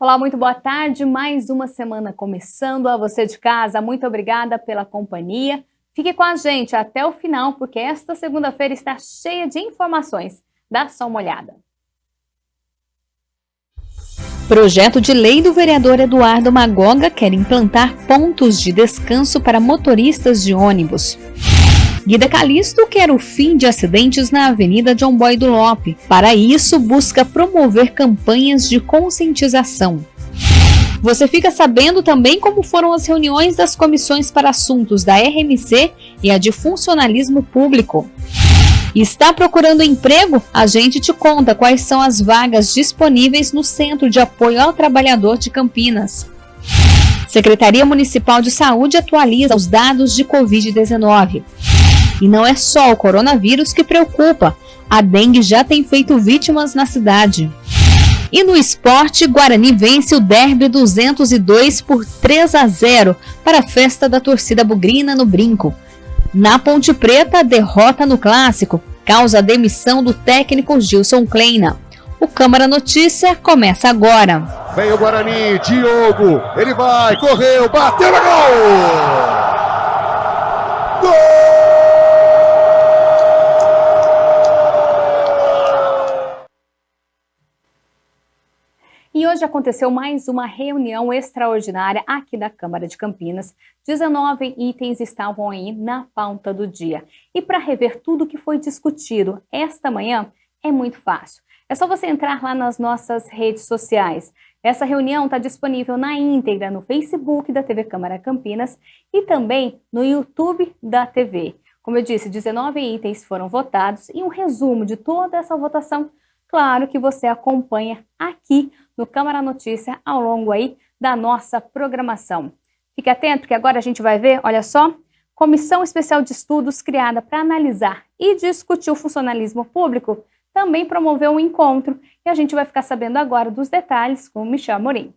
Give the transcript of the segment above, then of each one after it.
Olá, muito boa tarde. Mais uma semana começando. A você de casa, muito obrigada pela companhia. Fique com a gente até o final, porque esta segunda-feira está cheia de informações. Dá só uma olhada. Projeto de lei do vereador Eduardo Magoga quer implantar pontos de descanso para motoristas de ônibus. Guida Calixto quer o fim de acidentes na Avenida João Boy do Lope. Para isso, busca promover campanhas de conscientização. Você fica sabendo também como foram as reuniões das comissões para assuntos da RMC e a de funcionalismo público. Está procurando emprego? A gente te conta quais são as vagas disponíveis no Centro de Apoio ao Trabalhador de Campinas. Secretaria Municipal de Saúde atualiza os dados de Covid-19. E não é só o coronavírus que preocupa. A dengue já tem feito vítimas na cidade. E no esporte, Guarani vence o Derby 202 por 3-0 para a festa da torcida bugrina no Brinco. Na Ponte Preta, derrota no Clássico causa a demissão do técnico Gilson Kleina. O Câmara Notícia começa agora. Vem o Guarani, Diogo, ele vai, correu, bateu no gol! Gol! E hoje aconteceu mais uma reunião extraordinária aqui da Câmara de Campinas. 19 itens estavam aí na pauta do dia. E para rever tudo que foi discutido esta manhã, é muito fácil. É só você entrar lá nas nossas redes sociais. Essa reunião está disponível na íntegra no Facebook da TV Câmara Campinas e também no YouTube da TV. Como eu disse, 19 itens foram votados e um resumo de toda essa votação, claro que você acompanha aqui no Câmara Notícia ao longo aí da nossa programação. Fique atento que agora a gente vai ver, olha só, Comissão Especial de Estudos criada para analisar e discutir o funcionalismo público também promoveu um encontro e a gente vai ficar sabendo agora dos detalhes com o Michel Amorim.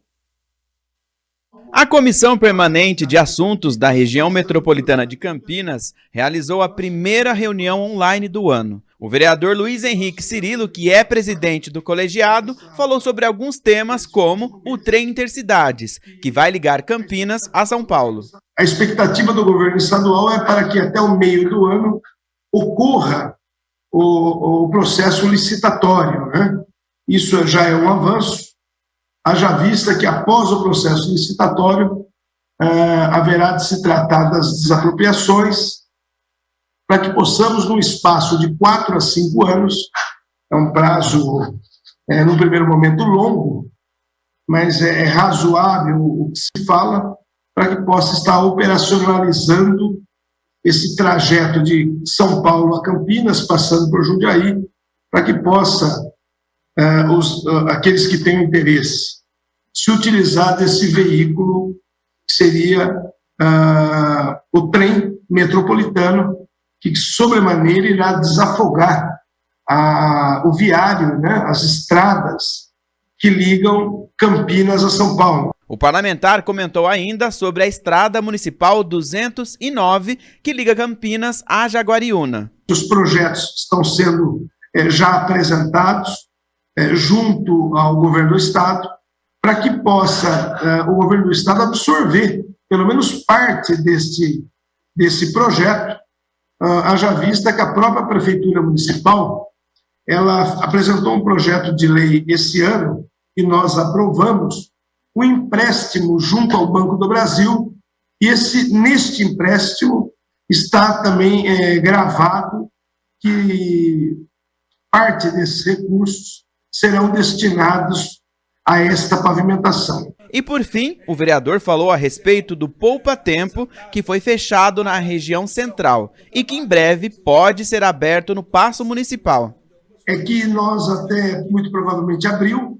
A Comissão Permanente de Assuntos da Região Metropolitana de Campinas realizou a primeira reunião online do ano. O vereador Luiz Henrique Cirilo, que é presidente do colegiado, falou sobre alguns temas como o trem Intercidades, que vai ligar Campinas a São Paulo. A expectativa do governo estadual é para que até o meio do ano ocorra o processo licitatório, né? Isso já é um avanço, haja vista que após o processo licitatório haverá de se tratar das desapropriações, para que possamos, num espaço de 4 a 5 anos, é um prazo, no primeiro momento, longo, mas é razoável o que se fala, para que possa estar operacionalizando esse trajeto de São Paulo a Campinas, passando por Jundiaí, para que possa, aqueles que têm interesse, se utilizar desse veículo, que seria o trem metropolitano, que sobremaneira irá desafogar o viário, né, as estradas que ligam Campinas a São Paulo. O parlamentar comentou ainda sobre a Estrada Municipal 209, que liga Campinas a Jaguariúna. Os projetos estão sendo já apresentados junto ao governo do Estado, para que possa o governo do Estado absorver pelo menos parte desse projeto, haja vista que a própria Prefeitura Municipal ela apresentou um projeto de lei esse ano e nós aprovamos o empréstimo junto ao Banco do Brasil e neste empréstimo está também gravado que parte desses recursos serão destinados a esta pavimentação. E por fim, o vereador falou a respeito do poupa-tempo que foi fechado na região central e que em breve pode ser aberto no Paço Municipal. É que nós até, muito provavelmente abril,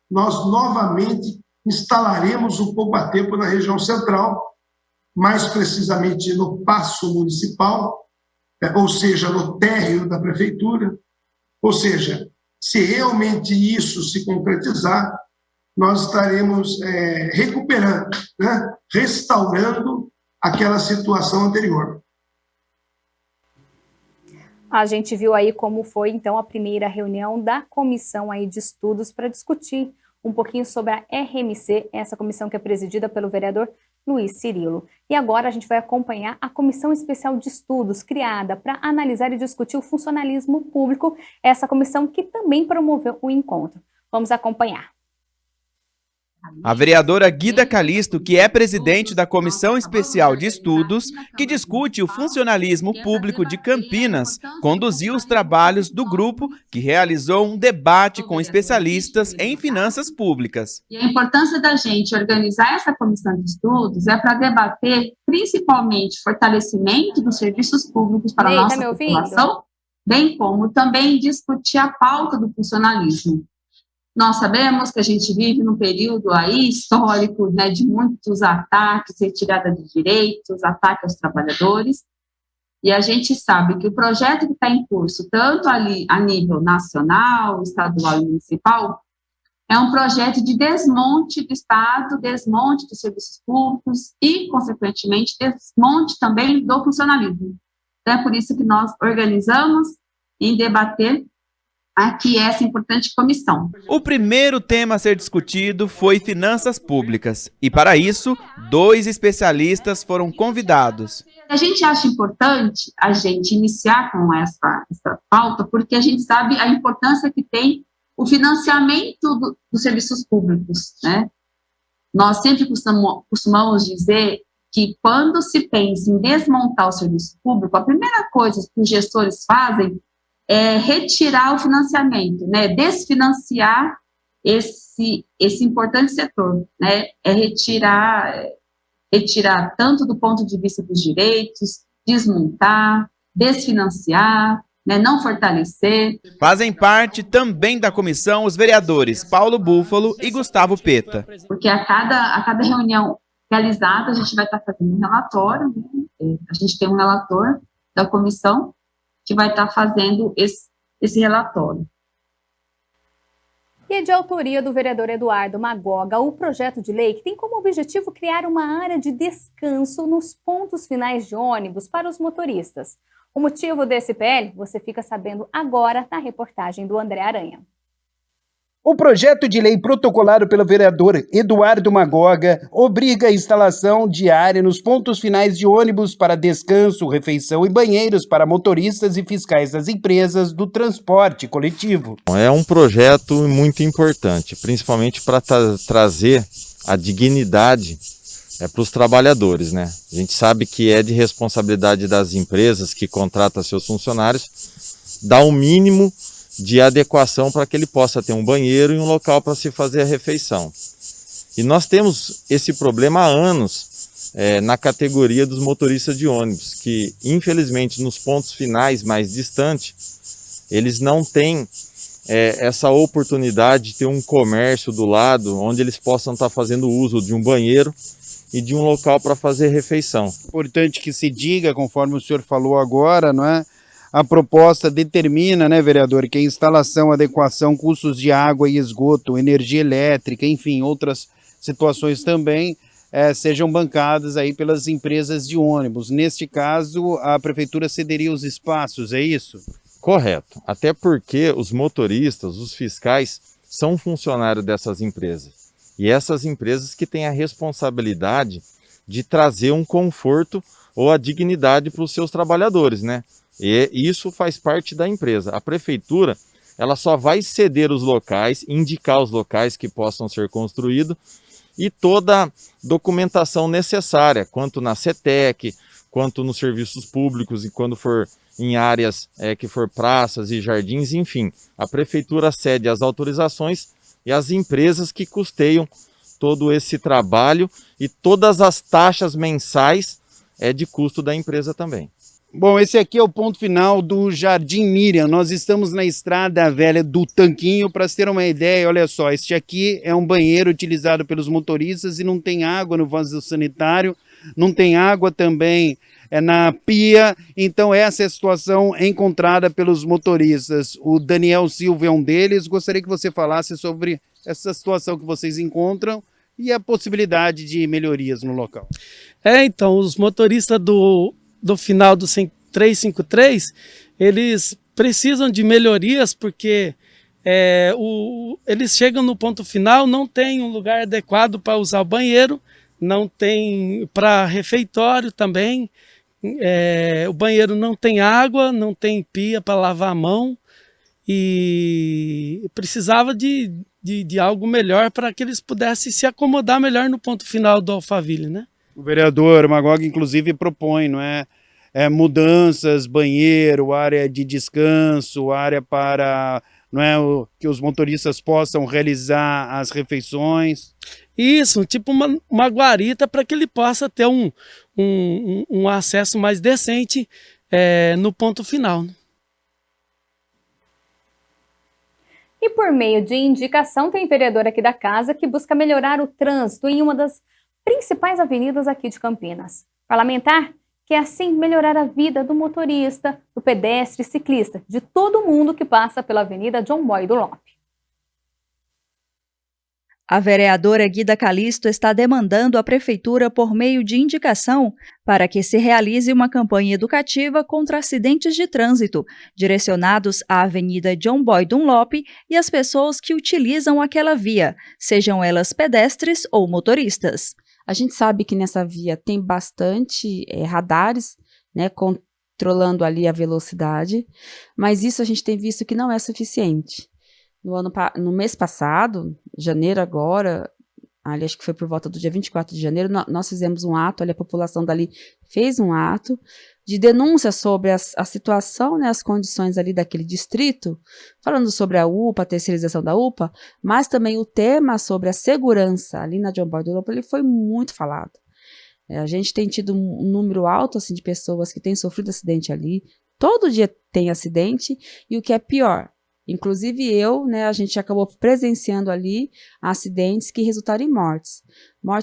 nós novamente instalaremos o poupa-tempo na região central, mais precisamente no Paço Municipal, ou seja, no térreo da Prefeitura. Ou seja, se realmente isso se concretizar, nós estaremos recuperando, né, restaurando aquela situação anterior. A gente viu aí como foi, então, a primeira reunião da comissão aí de estudos para discutir um pouquinho sobre a RMC, essa comissão que é presidida pelo vereador Luiz Cirilo. E agora a gente vai acompanhar a Comissão Especial de Estudos, criada para analisar e discutir o funcionalismo público, essa comissão que também promoveu o encontro. Vamos acompanhar. A vereadora Guida Calisto, que é presidente da Comissão Especial de Estudos, que discute o funcionalismo público de Campinas, conduziu os trabalhos do grupo que realizou um debate com especialistas em finanças públicas. E a importância da gente organizar essa comissão de estudos é para debater principalmente fortalecimento dos serviços públicos para a nossa população, bem como também discutir a pauta do funcionalismo. Nós sabemos que a gente vive num período aí histórico, né, de muitos ataques, retirada de direitos, ataque aos trabalhadores, e a gente sabe que o projeto que está em curso, tanto ali a nível nacional, estadual e municipal, é um projeto de desmonte do Estado, desmonte dos serviços públicos e, consequentemente, desmonte também do funcionalismo. Então, é por isso que nós organizamos em debater aqui essa importante comissão. O primeiro tema a ser discutido foi finanças públicas. E para isso, 2 especialistas foram convidados. A gente acha importante a gente iniciar com essa pauta, porque a gente sabe a importância que tem o financiamento dos serviços públicos, né? Nós sempre costumamos dizer que quando se pensa em desmontar o serviço público, a primeira coisa que os gestores fazem é retirar o financiamento, né, desfinanciar esse importante setor, né, é retirar tanto do ponto de vista dos direitos, desmontar, desfinanciar, né, não fortalecer. Fazem parte também da comissão os vereadores Paulo Búfalo e Gustavo Peta. Porque a cada reunião realizada a gente vai estar fazendo um relatório, né, a gente tem um relator da comissão que vai estar fazendo esse relatório. E é de autoria do vereador Eduardo Magoga o projeto de lei que tem como objetivo criar uma área de descanso nos pontos finais de ônibus para os motoristas. O motivo desse PL você fica sabendo agora na reportagem do André Aranha. O projeto de lei protocolado pelo vereador Eduardo Magoga obriga a instalação de área nos pontos finais de ônibus para descanso, refeição e banheiros para motoristas e fiscais das empresas do transporte coletivo. É um projeto muito importante, principalmente para trazer a dignidade para os trabalhadores, né? A gente sabe que é de responsabilidade das empresas que contratam seus funcionários dar o mínimo de adequação para que ele possa ter um banheiro e um local para se fazer a refeição. E nós temos esse problema há anos na categoria dos motoristas de ônibus, que infelizmente nos pontos finais mais distantes, eles não têm essa oportunidade de ter um comércio do lado, onde eles possam estar fazendo uso de um banheiro e de um local para fazer refeição. Importante que se diga, conforme o senhor falou agora, não é? A proposta determina, né, vereador, que a instalação, adequação, custos de água e esgoto, energia elétrica, enfim, outras situações também sejam bancadas aí pelas empresas de ônibus. Neste caso, a prefeitura cederia os espaços, é isso? Correto. Até porque os motoristas, os fiscais, são funcionários dessas empresas. E essas empresas que têm a responsabilidade de trazer um conforto ou a dignidade para os seus trabalhadores, né? E isso faz parte da empresa. A prefeitura, ela só vai ceder os locais, indicar os locais que possam ser construídos e toda a documentação necessária, quanto na CETEC, quanto nos serviços públicos e quando for em áreas que for praças e jardins, enfim. A prefeitura cede as autorizações e as empresas que custeiam todo esse trabalho e todas as taxas mensais de custo da empresa também. Bom, esse aqui é o ponto final do Jardim Miriam. Nós estamos na estrada velha do Tanquinho. Para ter uma ideia, olha só, este aqui é um banheiro utilizado pelos motoristas e não tem água no vaso sanitário, não tem água também na pia. Então essa é a situação encontrada pelos motoristas. O Daniel Silva é um deles. Gostaria que você falasse sobre essa situação que vocês encontram e a possibilidade de melhorias no local. Então, os motoristas do final do 353, eles precisam de melhorias porque eles chegam no ponto final, não tem um lugar adequado para usar o banheiro, não tem para refeitório também, o banheiro não tem água, não tem pia para lavar a mão, e precisava de algo melhor para que eles pudessem se acomodar melhor no ponto final do Alphaville, né? O vereador Magog, inclusive, propõe, não é? Mudanças, banheiro, área de descanso, área para, não é, que os motoristas possam realizar as refeições. Isso, tipo uma guarita para que ele possa ter um acesso mais decente no ponto final. E por meio de indicação, tem vereador aqui da casa que busca melhorar o trânsito em uma das principais avenidas aqui de Campinas. Parlamentar quer assim melhorar a vida do motorista, do pedestre, ciclista, de todo mundo que passa pela Avenida John Boy Dunlop. A vereadora Guida Calisto está demandando à Prefeitura, por meio de indicação, para que se realize uma campanha educativa contra acidentes de trânsito, direcionados à Avenida John Boy Dunlop e às pessoas que utilizam aquela via, sejam elas pedestres ou motoristas. A gente sabe que nessa via tem bastante radares, né, controlando ali a velocidade, mas isso a gente tem visto que não é suficiente. No mês passado, janeiro agora, ali acho que foi por volta do dia 24 de janeiro, nós fizemos um ato, ali a população dali fez um ato de denúncia sobre a situação, né, as condições ali daquele distrito, falando sobre a UPA, a terceirização da UPA, mas também o tema sobre a segurança ali na John Boy Dunlop, ele foi muito falado. A gente tem tido um número alto assim, de pessoas que têm sofrido acidente ali, todo dia tem acidente, e o que é pior, inclusive a gente acabou presenciando ali acidentes que resultaram em mortes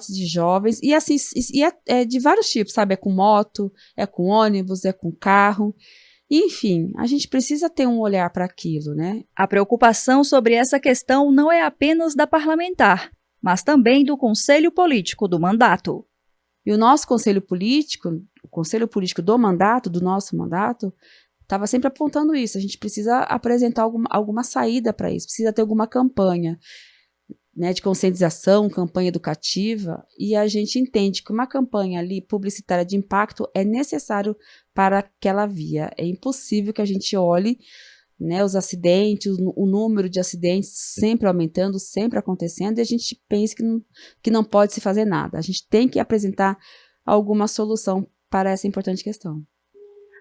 de jovens, e assim, é de vários tipos, sabe, é com moto, é com ônibus, é com carro, enfim, a gente precisa ter um olhar para aquilo, né? A preocupação sobre essa questão não é apenas da parlamentar, mas também do Conselho Político do mandato. E o nosso Conselho Político, o Conselho Político do mandato, do nosso mandato, estava sempre apontando isso. A gente precisa apresentar alguma saída para isso, precisa ter alguma campanha, né, de conscientização, campanha educativa, e a gente entende que uma campanha ali publicitária de impacto é necessário para aquela via. É impossível que a gente olhe, né, os acidentes, o número de acidentes sempre aumentando, sempre acontecendo, e a gente pense que não pode se fazer nada. A gente tem que apresentar alguma solução para essa importante questão.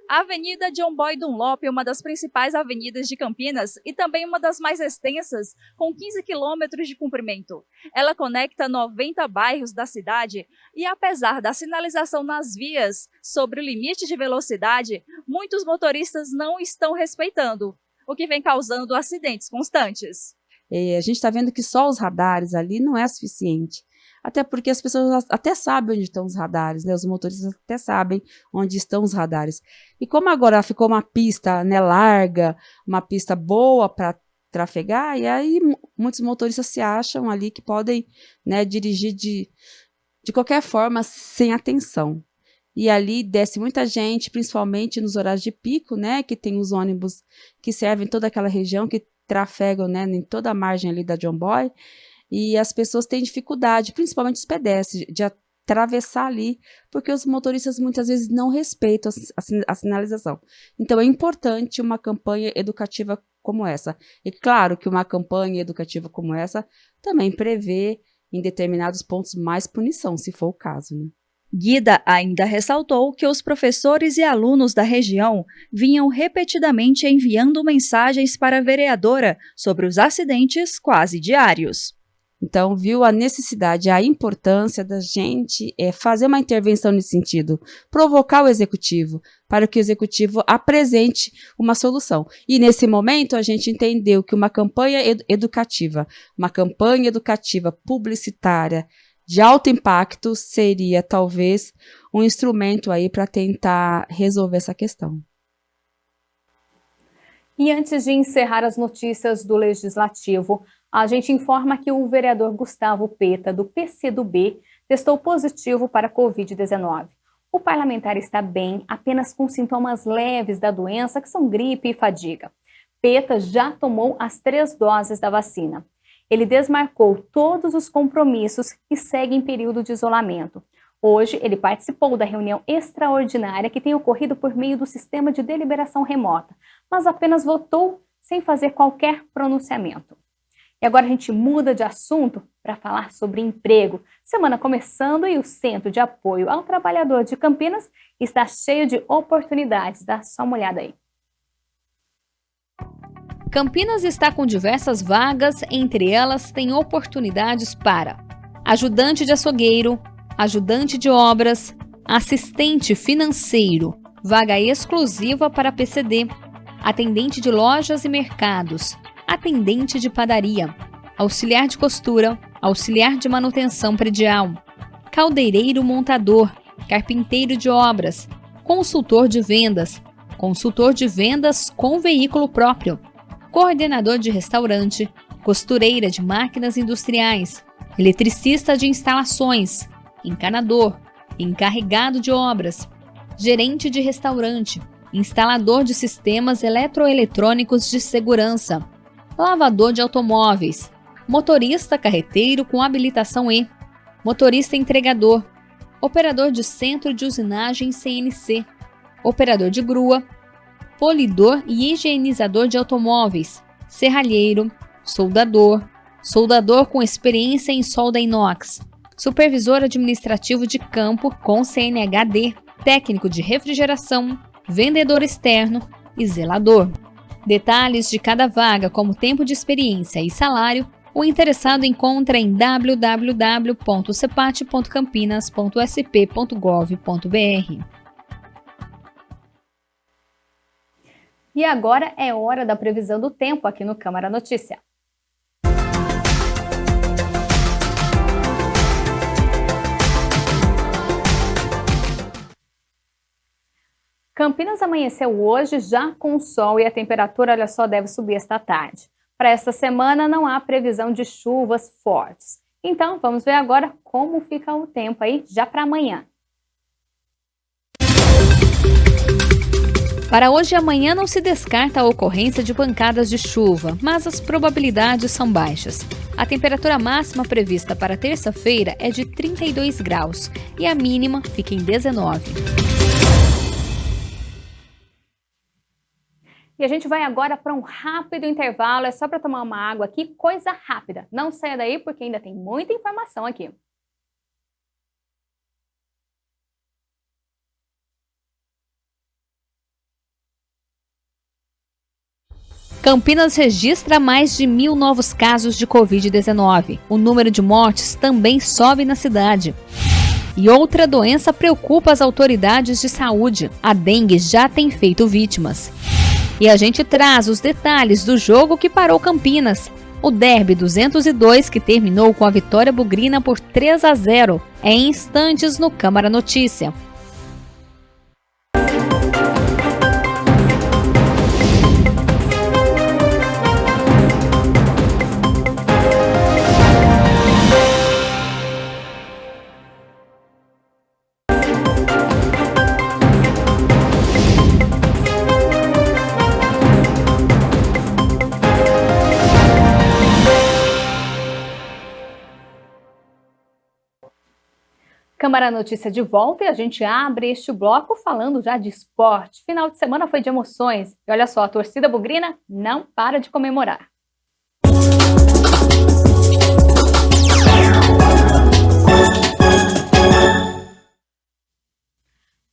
A Avenida John Boy Dunlop é uma das principais avenidas de Campinas e também uma das mais extensas, com 15 quilômetros de comprimento. Ela conecta 90 bairros da cidade e, apesar da sinalização nas vias sobre o limite de velocidade, muitos motoristas não estão respeitando, o que vem causando acidentes constantes. A gente está vendo que só os radares ali não é suficiente. Até porque as pessoas até sabem onde estão os radares, né? Os motoristas até sabem onde estão os radares. E como agora ficou uma pista, né, larga, uma pista boa para trafegar, e aí muitos motoristas se acham ali que podem, né, dirigir de qualquer forma, sem atenção. E ali desce muita gente, principalmente nos horários de pico, né, que tem os ônibus que servem toda aquela região, que trafegam, né, em toda a margem ali da John Boy. E as pessoas têm dificuldade, principalmente os pedestres, de atravessar ali, porque os motoristas muitas vezes não respeitam a sinalização. Então é importante uma campanha educativa como essa. E claro que uma campanha educativa como essa também prevê em determinados pontos mais punição, se for o caso, né? Guida ainda ressaltou que os professores e alunos da região vinham repetidamente enviando mensagens para a vereadora sobre os acidentes quase diários. Então, viu a necessidade, a importância da gente fazer uma intervenção nesse sentido, provocar o executivo, para que o executivo apresente uma solução. E nesse momento a gente entendeu que uma campanha educativa publicitária, de alto impacto, seria talvez um instrumento aí para tentar resolver essa questão. E antes de encerrar as notícias do Legislativo, a gente informa que o vereador Gustavo Peta, do PCdoB, testou positivo para a Covid-19. O parlamentar está bem, apenas com sintomas leves da doença, que são gripe e fadiga. Vampeta já tomou as 3 doses da vacina. Ele desmarcou todos os compromissos e segue em período de isolamento. Hoje, ele participou da reunião extraordinária que tem ocorrido por meio do sistema de deliberação remota, mas apenas votou sem fazer qualquer pronunciamento. E agora a gente muda de assunto para falar sobre emprego. Semana começando e o Centro de Apoio ao Trabalhador de Campinas está cheio de oportunidades. Dá só uma olhada aí. Campinas está com diversas vagas, entre elas tem oportunidades para ajudante de açougueiro, ajudante de obras, assistente financeiro, vaga exclusiva para PCD, atendente de lojas e mercados, atendente de padaria, auxiliar de costura, auxiliar de manutenção predial, caldeireiro montador, carpinteiro de obras, consultor de vendas com veículo próprio, coordenador de restaurante, costureira de máquinas industriais, eletricista de instalações, encanador, encarregado de obras, gerente de restaurante, instalador de sistemas eletroeletrônicos de segurança, lavador de automóveis, motorista carreteiro com habilitação E, motorista entregador, operador de centro de usinagem CNC, operador de grua, polidor e higienizador de automóveis, serralheiro, soldador, soldador com experiência em solda inox, supervisor administrativo de campo com CNHD, técnico de refrigeração, vendedor externo e zelador. Detalhes de cada vaga, como tempo de experiência e salário, o interessado encontra em www.cepat.campinas.sp.gov.br. E agora é hora da previsão do tempo aqui no Câmara Notícia. Campinas amanheceu hoje já com sol e a temperatura, olha só, deve subir esta tarde. Para esta semana não há previsão de chuvas fortes. Então, vamos ver agora como fica o tempo aí já para amanhã. Para hoje e amanhã não se descarta a ocorrência de pancadas de chuva, mas as probabilidades são baixas. A temperatura máxima prevista para terça-feira é de 32 graus e a mínima fica em 19. E a gente vai agora para um rápido intervalo, é só para tomar uma água aqui, coisa rápida. Não saia daí porque ainda tem muita informação aqui. Campinas registra mais de 1.000 novos casos de Covid-19. O número de mortes também sobe na cidade. E outra doença preocupa as autoridades de saúde. A dengue já tem feito vítimas. E a gente traz os detalhes do jogo que parou Campinas. O Derby 202, que terminou com a vitória bugrina por 3-0, é em instantes no Câmara Notícia. Câmara Notícia de volta e a gente abre este bloco falando já de esporte. Final de semana foi de emoções. E olha só, a torcida bugrina não para de comemorar.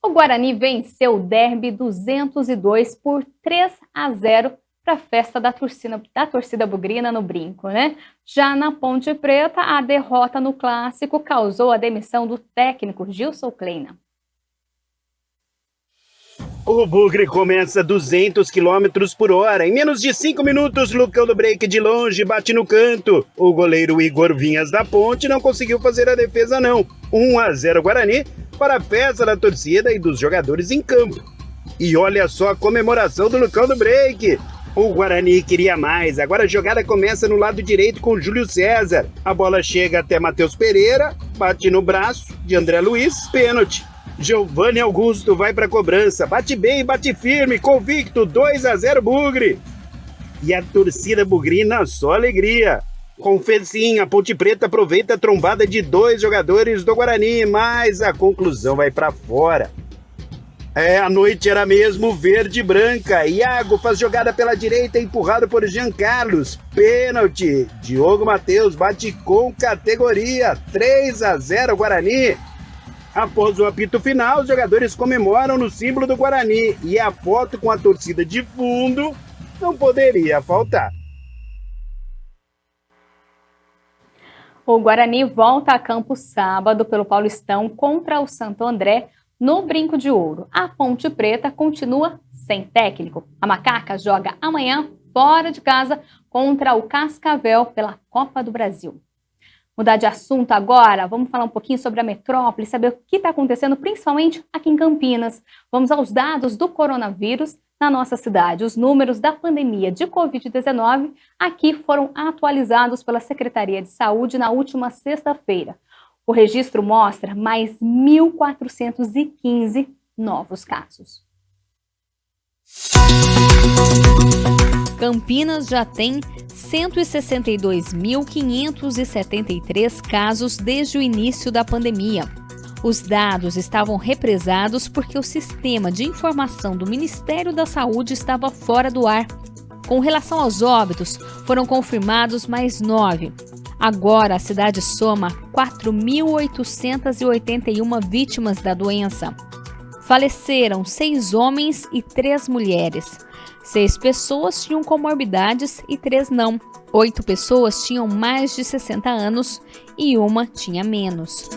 O Guarani venceu o Derby 202 por 3-0 para a festa da torcida bugrina no Brinco, né? Já na Ponte Preta, a derrota no clássico causou a demissão do técnico Gilson Kleina. O Bugre começa 200 km por hora. Em menos de 5 minutos, Lucão do Break de longe bate no canto. O goleiro Igor Vinhas da Ponte não conseguiu fazer a defesa não. 1-0 Guarani para a festa da torcida e dos jogadores em campo. E olha só a comemoração do Lucão do Break. O Guarani queria mais, agora a jogada começa no lado direito com Júlio César. A bola chega até Matheus Pereira, bate no braço de André Luiz, pênalti. Giovanni Augusto vai para a cobrança, bate bem, bate firme, convicto, 2-0 Bugre. E a torcida bugrina só alegria. Com Fezinha, a Ponte Preta aproveita a trombada de 2 jogadores do Guarani, mas a conclusão vai para fora. A noite era mesmo verde e branca. Iago faz jogada pela direita, empurrado por Jean Carlos. Pênalti. Diogo Matheus bate com categoria. 3-0 Guarani. Após o apito final, os jogadores comemoram no símbolo do Guarani. E a foto com a torcida de fundo não poderia faltar. O Guarani volta a campo sábado pelo Paulistão contra o Santo André no Brinco de Ouro. A Ponte Preta continua sem técnico. A Macaca joga amanhã fora de casa contra o Cascavel pela Copa do Brasil. Mudar de assunto agora, vamos falar um pouquinho sobre a metrópole, saber o que está acontecendo principalmente aqui em Campinas. Vamos aos dados do coronavírus na nossa cidade. Os números da pandemia de Covid-19 aqui foram atualizados pela Secretaria de Saúde na última sexta-feira. O registro mostra mais 1.415 novos casos. Campinas já tem 162.573 casos desde o início da pandemia. Os dados estavam represados porque o sistema de informação do Ministério da Saúde estava fora do ar. Com relação aos óbitos, foram confirmados mais 9. Agora, a cidade soma 4.881 vítimas da doença. Faleceram 6 homens e 3 mulheres. 6 pessoas tinham comorbidades e 3 não. 8 pessoas tinham mais de 60 anos e uma tinha menos.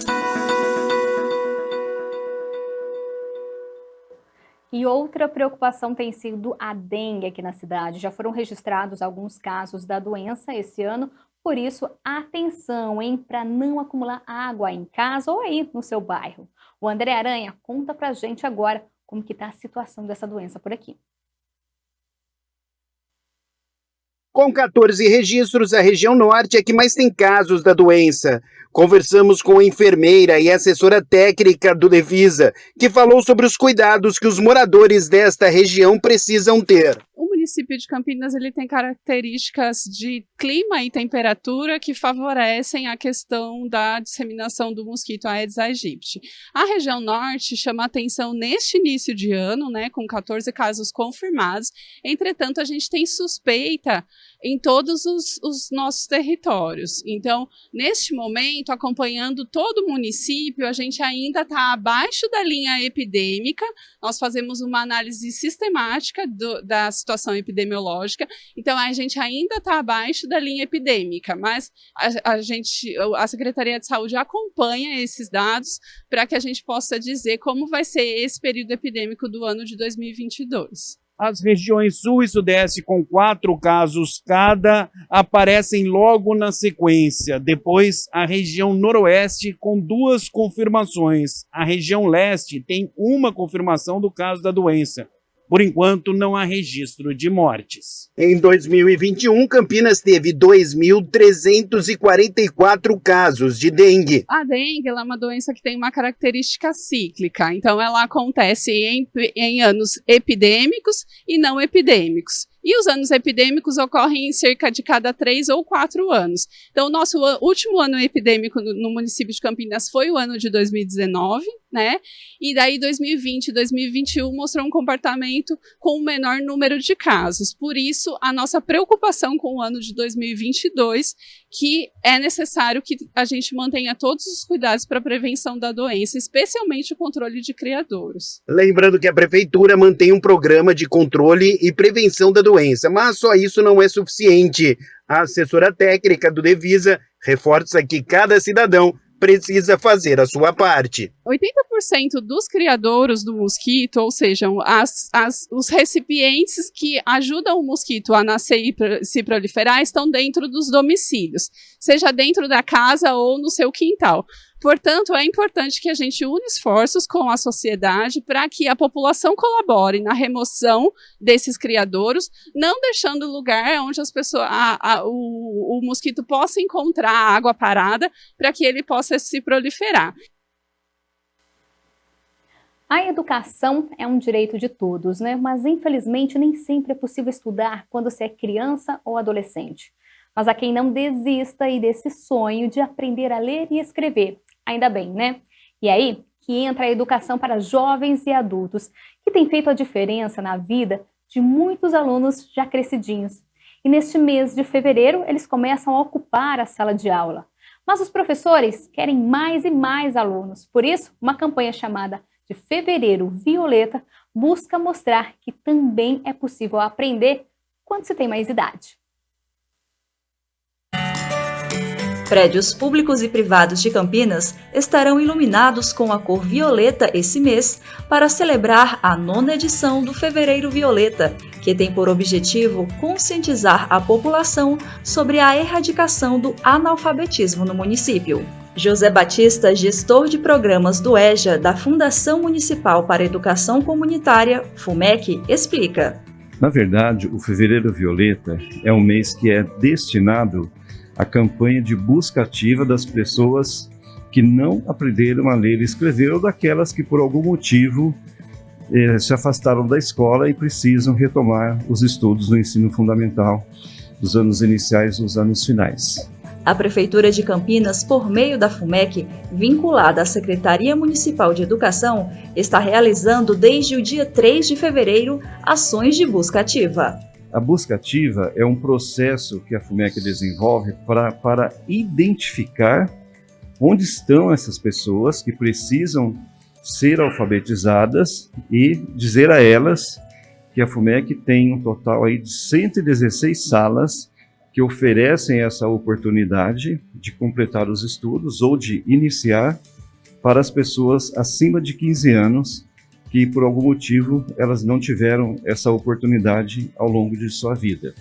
E outra preocupação tem sido a dengue aqui na cidade. Já foram registrados alguns casos da doença esse ano, por isso, atenção, para não acumular água em casa ou aí no seu bairro. O André Aranha conta pra gente agora como que está a situação dessa doença por aqui. Com 14 registros, a região norte é que mais tem casos da doença. Conversamos com a enfermeira e assessora técnica do Devisa, que falou sobre os cuidados que os moradores desta região precisam ter. O município de Campinas ele tem características de clima e temperatura que favorecem a questão da disseminação do mosquito Aedes aegypti. A região norte chama atenção neste início de ano, com 14 casos confirmados. Entretanto, a gente tem suspeita em todos os nossos territórios. Então, neste momento, acompanhando todo o município, a gente ainda está abaixo da linha epidêmica. Nós fazemos uma análise sistemática da situação epidemiológica, então a gente ainda está abaixo da linha epidêmica, mas a Secretaria de Saúde acompanha esses dados para que a gente possa dizer como vai ser esse período epidêmico do ano de 2022. As regiões sul e sudeste, com 4 casos cada, aparecem logo na sequência. Depois, a região noroeste, com 2 confirmações. A região leste tem 1 confirmação do caso da doença. Por enquanto, não há registro de mortes. Em 2021, Campinas teve 2.344 casos de dengue. A dengue é uma doença que tem uma característica cíclica, então ela acontece em anos epidêmicos e não epidêmicos. E os anos epidêmicos ocorrem em cerca de cada 3 ou 4 anos. Então, o nosso último ano epidêmico no município de Campinas foi o ano de 2019, E daí 2020 e 2021 mostrou um comportamento com um menor número de casos. Por isso, a nossa preocupação com o ano de 2022, que é necessário que a gente mantenha todos os cuidados para a prevenção da doença, especialmente o controle de criadouros. Lembrando que a Prefeitura mantém um programa de controle e prevenção da doença, mas só isso não é suficiente. A assessora técnica do Devisa reforça que cada cidadão precisa fazer a sua parte. 80% dos criadouros do mosquito, ou seja, os recipientes que ajudam o mosquito a nascer e se proliferar, estão dentro dos domicílios, seja dentro da casa ou no seu quintal. Portanto, é importante que a gente une esforços com a sociedade para que a população colabore na remoção desses criadouros, não deixando lugar onde as pessoas, o mosquito possa encontrar água parada para que ele possa se proliferar. A educação é um direito de todos, né? Mas infelizmente nem sempre é possível estudar quando você é criança ou adolescente. Mas há quem não desista aí desse sonho de aprender a ler e escrever. Ainda bem, né? E aí que entra a educação para jovens e adultos, que tem feito a diferença na vida de muitos alunos já crescidinhos. E neste mês de fevereiro, eles começam a ocupar a sala de aula. Mas os professores querem mais e mais alunos. Por isso, uma campanha chamada de Fevereiro Violeta busca mostrar que também é possível aprender quando se tem mais idade. Prédios públicos e privados de Campinas estarão iluminados com a cor violeta esse mês para celebrar a 9ª edição do Fevereiro Violeta, que tem por objetivo conscientizar a população sobre a erradicação do analfabetismo no município. José Batista, gestor de programas do EJA, da Fundação Municipal para a Educação Comunitária, FUMEC, explica. Na verdade, o Fevereiro Violeta é um mês que é destinado à campanha de busca ativa das pessoas que não aprenderam a ler e escrever ou daquelas que por algum motivo se afastaram da escola e precisam retomar os estudos no ensino fundamental dos anos iniciais e dos anos finais. A Prefeitura de Campinas, por meio da FUMEC, vinculada à Secretaria Municipal de Educação, está realizando desde o dia 3 de fevereiro ações de busca ativa. A busca ativa é um processo que a FUMEC desenvolve para identificar onde estão essas pessoas que precisam ser alfabetizadas e dizer a elas que a FUMEC tem um total aí de 116 salas que oferecem essa oportunidade de completar os estudos ou de iniciar para as pessoas acima de 15 anos que por algum motivo elas não tiveram essa oportunidade ao longo de sua vida.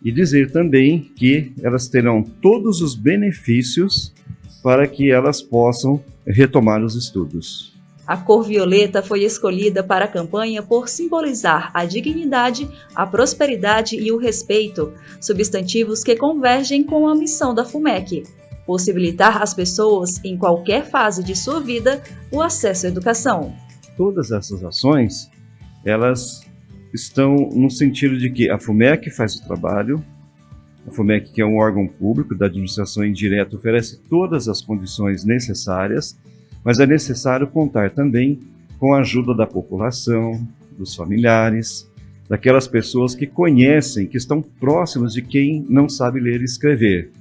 E dizer também que elas terão todos os benefícios para que elas possam retomar os estudos. A cor violeta foi escolhida para a campanha por simbolizar a dignidade, a prosperidade e o respeito, substantivos que convergem com a missão da FUMEC, possibilitar às pessoas, em qualquer fase de sua vida, o acesso à educação. Todas essas ações, elas estão no sentido de que a FUMEC faz o trabalho, a FUMEC, que é um órgão público da administração indireta, oferece todas as condições necessárias, mas é necessário contar também com a ajuda da população, dos familiares, daquelas pessoas que conhecem, que estão próximas de quem não sabe ler e escrever.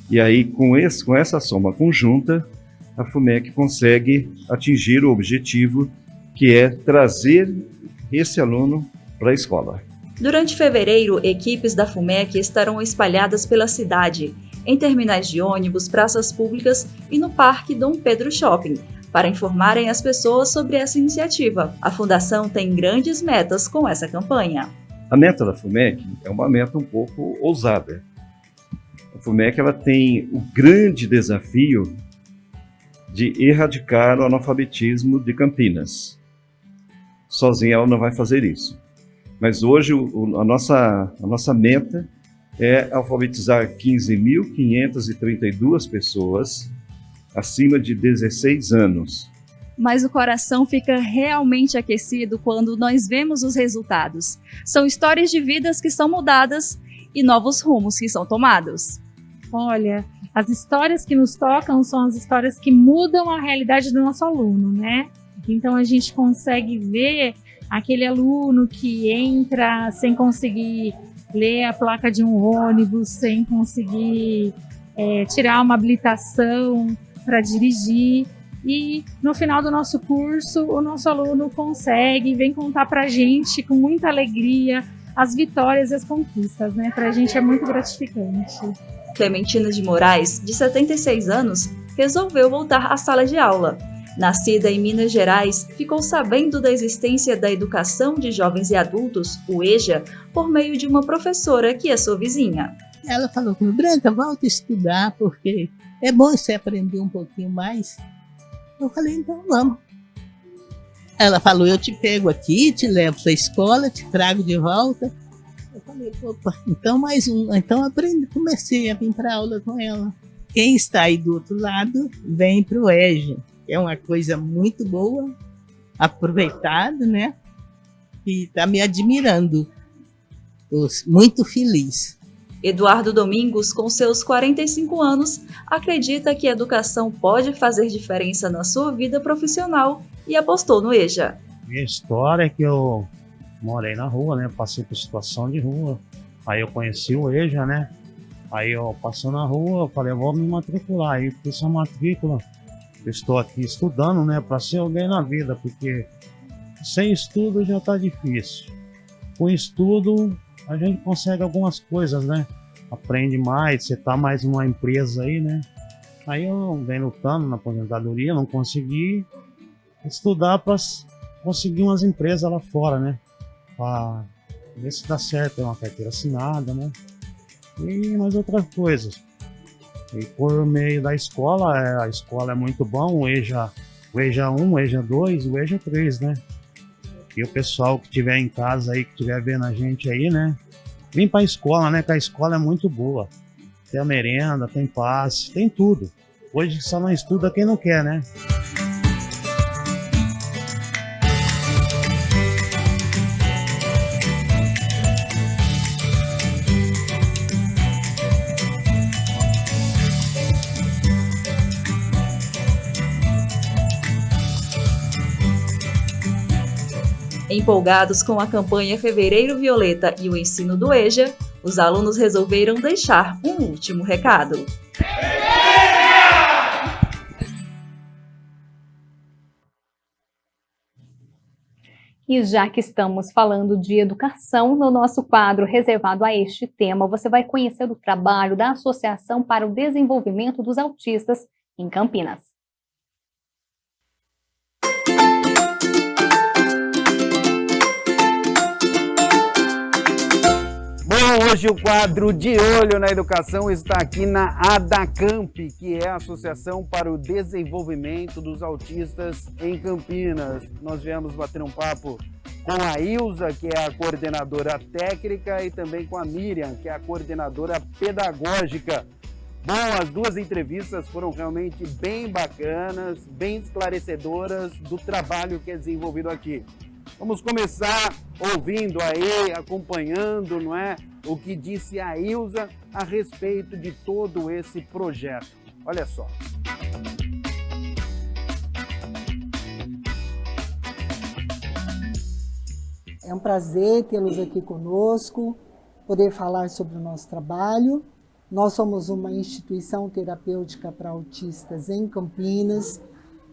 E aí, com essa soma conjunta, a FUMEC consegue atingir o objetivo, que é trazer esse aluno para a escola. Durante fevereiro, equipes da FUMEC estarão espalhadas pela cidade, em terminais de ônibus, praças públicas e no Parque Dom Pedro Shopping, para informarem as pessoas sobre essa iniciativa. A Fundação tem grandes metas com essa campanha. A meta da FUMEC é uma meta um pouco ousada. A FUMEC ela tem o grande desafio de erradicar o analfabetismo de Campinas. Sozinha ela não vai fazer isso. Mas hoje a nossa meta é alfabetizar 15.532 pessoas acima de 16 anos. Mas o coração fica realmente aquecido quando nós vemos os resultados. São histórias de vidas que são mudadas e novos rumos que são tomados. Olha, as histórias que nos tocam são as histórias que mudam a realidade do nosso aluno, né? Então a gente consegue ver aquele aluno que entra sem conseguir ler a placa de um ônibus, sem conseguir tirar uma habilitação para dirigir, e no final do nosso curso o nosso aluno consegue, vem contar para a gente com muita alegria as vitórias e as conquistas, né? Para a gente é muito gratificante. Clementina de Moraes, de 76 anos, resolveu voltar à sala de aula. Nascida em Minas Gerais, ficou sabendo da existência da Educação de Jovens e Adultos, o EJA, por meio de uma professora que é sua vizinha. Ela falou comigo: Branca, volta a estudar, porque é bom você aprender um pouquinho mais. Eu falei: então vamos. Ela falou: eu te pego aqui, te levo para a escola, te trago de volta. Eu falei: opa, então mais um. Então aprendi, comecei a vir para a aula com ela. Quem está aí do outro lado, vem para o EJA. É uma coisa muito boa. aproveitado, né? E está me admirando. Estou muito feliz. Eduardo Domingos, com seus 45 anos, acredita que a educação pode fazer diferença na sua vida profissional e apostou no EJA. Minha história é que eu morei na rua, né? Passei por situação de rua. Aí eu conheci o EJA, né? Aí eu passei na rua, eu falei, eu vou me matricular. Aí fiz a matrícula. Eu estou aqui estudando, né? Para ser alguém na vida, porque sem estudo já tá difícil. Com estudo a gente consegue algumas coisas, né? Aprende mais, você tá mais numa empresa aí, né? Aí eu venho lutando na aposentadoria, não consegui estudar para conseguir umas empresas lá fora, né? Para ver se dá certo, é uma carteira assinada, né? E mais outras coisas. E por meio da escola, a escola é muito bom, o EJA 1, o EJA 2, o EJA 3, né? E o pessoal que estiver em casa aí, que estiver vendo a gente aí, né? Vem pra escola, né? Que a escola é muito boa. Tem a merenda, tem passe, tem tudo. Hoje só não estuda quem não quer, né? Empolgados com a campanha Fevereiro Violeta e o ensino do EJA, os alunos resolveram deixar um último recado. E já que estamos falando de educação, no nosso quadro reservado a este tema, você vai conhecer o trabalho da Associação para o Desenvolvimento dos Autistas em Campinas. Bom, hoje o quadro De Olho na Educação está aqui na ADACAMP, que é a Associação para o Desenvolvimento dos Autistas em Campinas. Nós viemos bater um papo com a Ilza, que é a coordenadora técnica, e também com a Miriam, que é a coordenadora pedagógica. Bom, as duas entrevistas foram realmente bem bacanas, bem esclarecedoras do trabalho que é desenvolvido aqui. Vamos começar ouvindo aí, acompanhando, não é, o que disse a Ilza a respeito de todo esse projeto. Olha só. É um prazer tê-los aqui conosco, poder falar sobre o nosso trabalho. Nós somos uma instituição terapêutica para autistas em Campinas.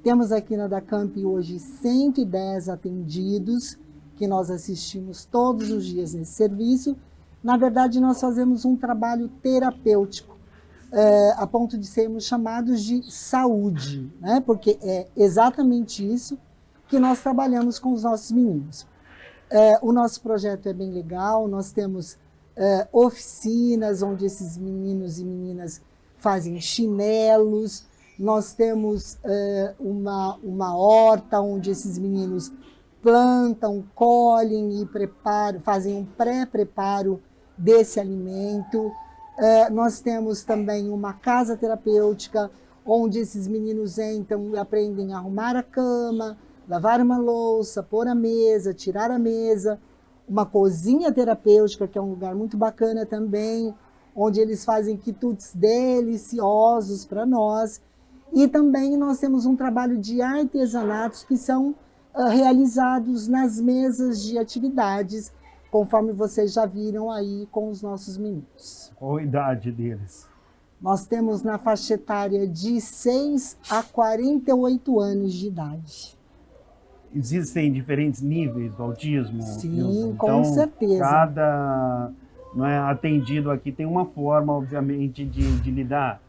Temos aqui na ADACAMP hoje 110 atendidos, que nós assistimos todos os dias nesse serviço. Na verdade, nós fazemos um trabalho terapêutico, a ponto de sermos chamados de saúde, né? Porque é exatamente isso que nós trabalhamos com os nossos meninos. O nosso projeto é bem legal, nós temos oficinas onde esses meninos e meninas fazem chinelos. Nós temos uma horta onde esses meninos plantam, colhem e preparam, fazem um pré-preparo desse alimento. Nós temos também uma casa terapêutica onde esses meninos entram e aprendem a arrumar a cama, lavar uma louça, pôr a mesa, tirar a mesa. Uma cozinha terapêutica, que é um lugar muito bacana também, onde eles fazem quitutes deliciosos para nós. E também nós temos um trabalho de artesanatos que são realizados nas mesas de atividades, conforme vocês já viram aí com os nossos meninos. Qual a idade deles? Nós temos na faixa etária de 6 a 48 anos de idade. Existem diferentes níveis do autismo? Sim, então, com certeza. Cada atendido aqui tem uma forma, obviamente, de lidar.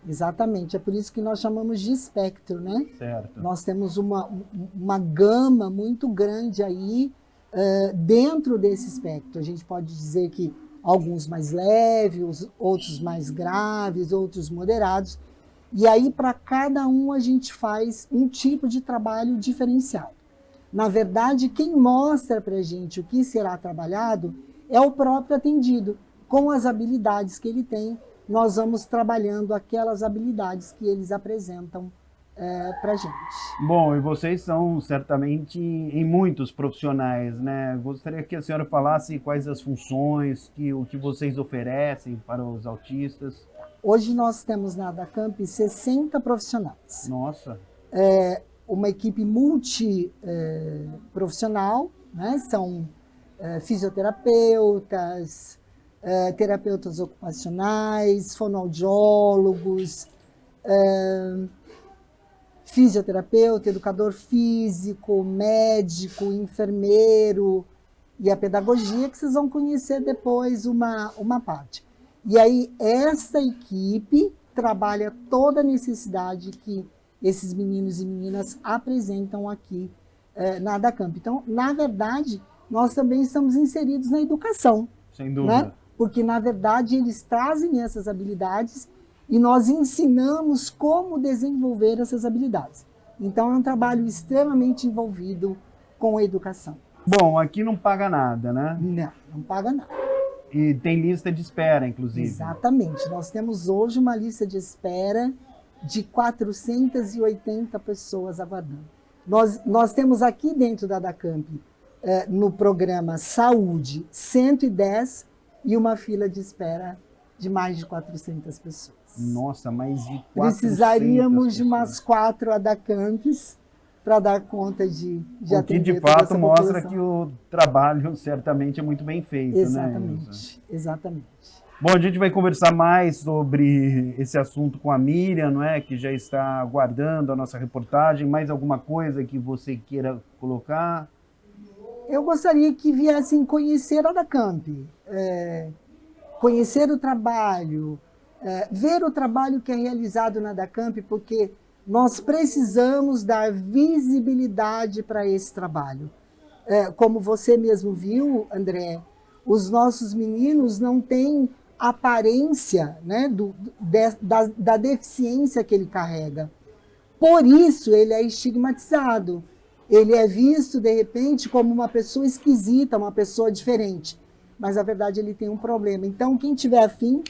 Exatamente, é por isso que nós chamamos de espectro, né? Certo. Nós temos uma gama muito grande aí dentro desse espectro. A gente pode dizer que alguns mais leves, outros mais graves, outros moderados. E aí, para cada um, a gente faz um tipo de trabalho diferenciado. Na verdade, quem mostra para a gente o que será trabalhado é o próprio atendido. Com as habilidades que ele tem, nós vamos trabalhando aquelas habilidades que eles apresentam para a gente. Bom, e vocês são certamente em muitos profissionais, né? Gostaria que a senhora falasse quais as funções, o que vocês oferecem para os autistas. Hoje nós temos na ADACAMP 60 profissionais. Nossa! Uma equipe multiprofissional, né? São fisioterapeutas, terapeutas ocupacionais, fonoaudiólogos, fisioterapeuta, educador físico, médico, enfermeiro e a pedagogia, que vocês vão conhecer depois uma parte. E aí essa equipe trabalha toda a necessidade que esses meninos e meninas apresentam aqui na ADACAMP. Então, na verdade, nós também estamos inseridos na educação. Sem dúvida. Né? Porque, na verdade, eles trazem essas habilidades e nós ensinamos como desenvolver essas habilidades. Então, é um trabalho extremamente envolvido com a educação. Bom, aqui não paga nada, né? Não paga nada. E tem lista de espera, inclusive. Exatamente. Nós temos hoje uma lista de espera de 480 pessoas aguardando. Nós temos aqui dentro da ADACAMP, no programa Saúde, 110 e uma fila de espera de mais de 400 pessoas. Nossa, mais de 400 Precisaríamos de pessoas. umas 4 ADACAMPs para dar conta de atender. O que de fato mostra que o trabalho certamente é muito bem feito. Exatamente, né, exatamente. Bom, a gente vai conversar mais sobre esse assunto com a Miriam, não é? Que já está aguardando a nossa reportagem. Mais alguma coisa que você queira colocar? Eu gostaria que viessem conhecer a ADACAMP, conhecer o trabalho, ver o trabalho que é realizado na ADACAMP, porque nós precisamos dar visibilidade para esse trabalho. Como você mesmo viu, André, os nossos meninos não têm aparência, né, da deficiência que ele carrega. Por isso ele é estigmatizado. Ele é visto, de repente, como uma pessoa esquisita, uma pessoa diferente. Mas, na verdade, ele tem um problema. Então, quem tiver afim,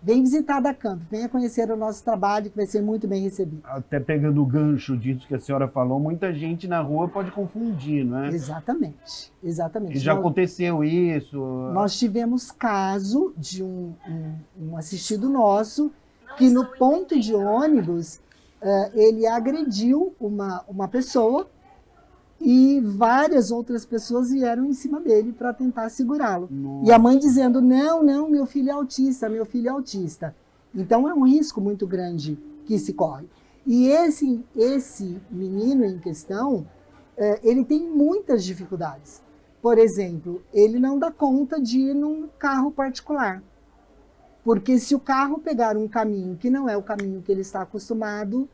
vem visitar a ADACAMP, venha conhecer o nosso trabalho, que vai ser muito bem recebido. Até pegando o gancho disso que a senhora falou, muita gente na rua pode confundir, não é? Exatamente, exatamente. E já aconteceu isso? Nós tivemos caso de um assistido nosso, que no ponto de ônibus, ele agrediu uma pessoa, e várias outras pessoas vieram em cima dele para tentar segurá-lo. E a mãe dizendo, não, meu filho é autista, meu filho é autista. Então é um risco muito grande que se corre. E esse menino em questão, ele tem muitas dificuldades. Por exemplo, ele não dá conta de ir num carro particular. Porque se o carro pegar um caminho que não é o caminho que ele está acostumado,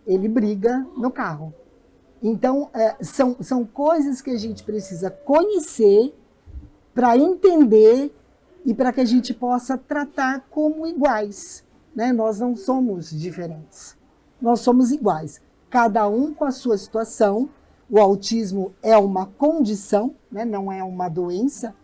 ele briga no carro. Então, são coisas que a gente precisa conhecer para entender e para que a gente possa tratar como iguais. Né? Nós não somos diferentes, nós somos iguais. Cada um com a sua situação. O autismo é uma condição, né? Não é uma doença,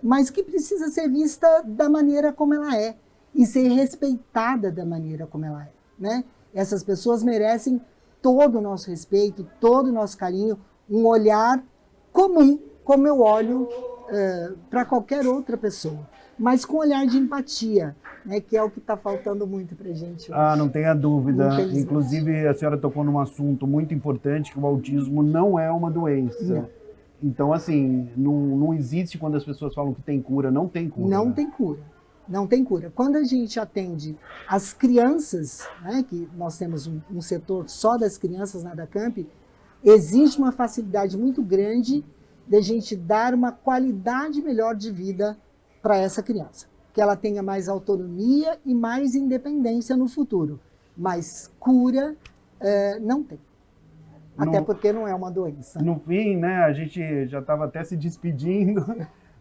mas que precisa ser vista da maneira como ela é e ser respeitada da maneira como ela é. Né? Essas pessoas merecem todo o nosso respeito, todo o nosso carinho, um olhar comum, como eu olho para qualquer outra pessoa, mas com um olhar de empatia, né, que é o que está faltando muito para a gente hoje. Não tenha dúvida. Inclusive, a senhora tocou num assunto muito importante, que o autismo não é uma doença. Não. Então, assim, não existe quando as pessoas falam que tem cura, não tem cura. Não tem cura. Não tem cura. Quando a gente atende as crianças, né, que nós temos um setor só das crianças na ADACAMP, existe uma facilidade muito grande de a gente dar uma qualidade melhor de vida para essa criança. Que ela tenha mais autonomia e mais independência no futuro. Mas cura não tem. Até porque não é uma doença. No fim, né, a gente já estava até se despedindo,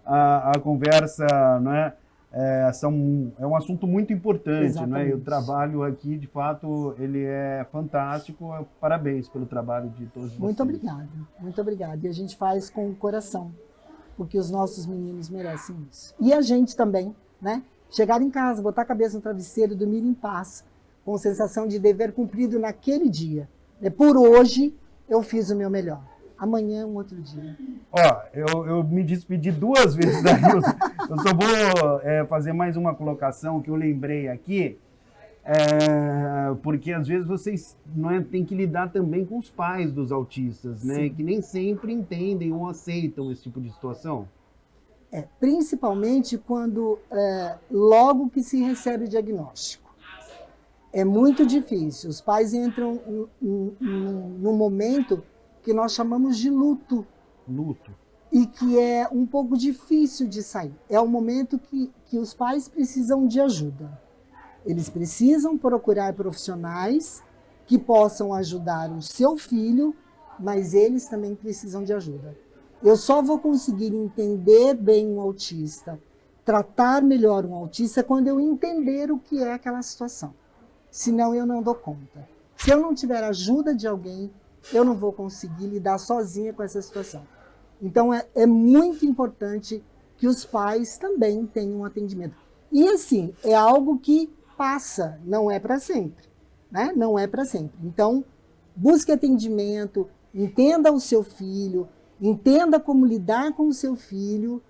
a conversa, não é? É um assunto muito importante, né? E o trabalho aqui, de fato, ele é fantástico. Parabéns pelo trabalho de todos vocês. Muito obrigada, muito obrigada. E a gente faz com o coração, porque os nossos meninos merecem isso. E a gente também, né? Chegar em casa, botar a cabeça no travesseiro, dormir em paz, com sensação de dever cumprido naquele dia. Por hoje, eu fiz o meu melhor. Amanhã é um outro dia. Ó, eu me despedi 2 vezes da Ilza. Eu só vou fazer mais uma colocação que eu lembrei aqui, porque às vezes vocês têm que lidar também com os pais dos autistas, né? Sim. Que nem sempre entendem ou aceitam esse tipo de situação. Principalmente quando logo que se recebe o diagnóstico. É muito difícil. Os pais entram num momento que nós chamamos de luto. Luto. E que é um pouco difícil de sair. É um momento que os pais precisam de ajuda. Eles precisam procurar profissionais que possam ajudar o seu filho, mas eles também precisam de ajuda. Eu só vou conseguir entender bem um autista, tratar melhor um autista quando eu entender o que é aquela situação. Senão eu não dou conta. Se eu não tiver ajuda de alguém, eu não vou conseguir lidar sozinha com essa situação. Então é muito importante que os pais também tenham um atendimento. E assim, é algo que passa, não é para sempre, né? Não é para sempre. Então, busque atendimento, entenda o seu filho, entenda como lidar com o seu filho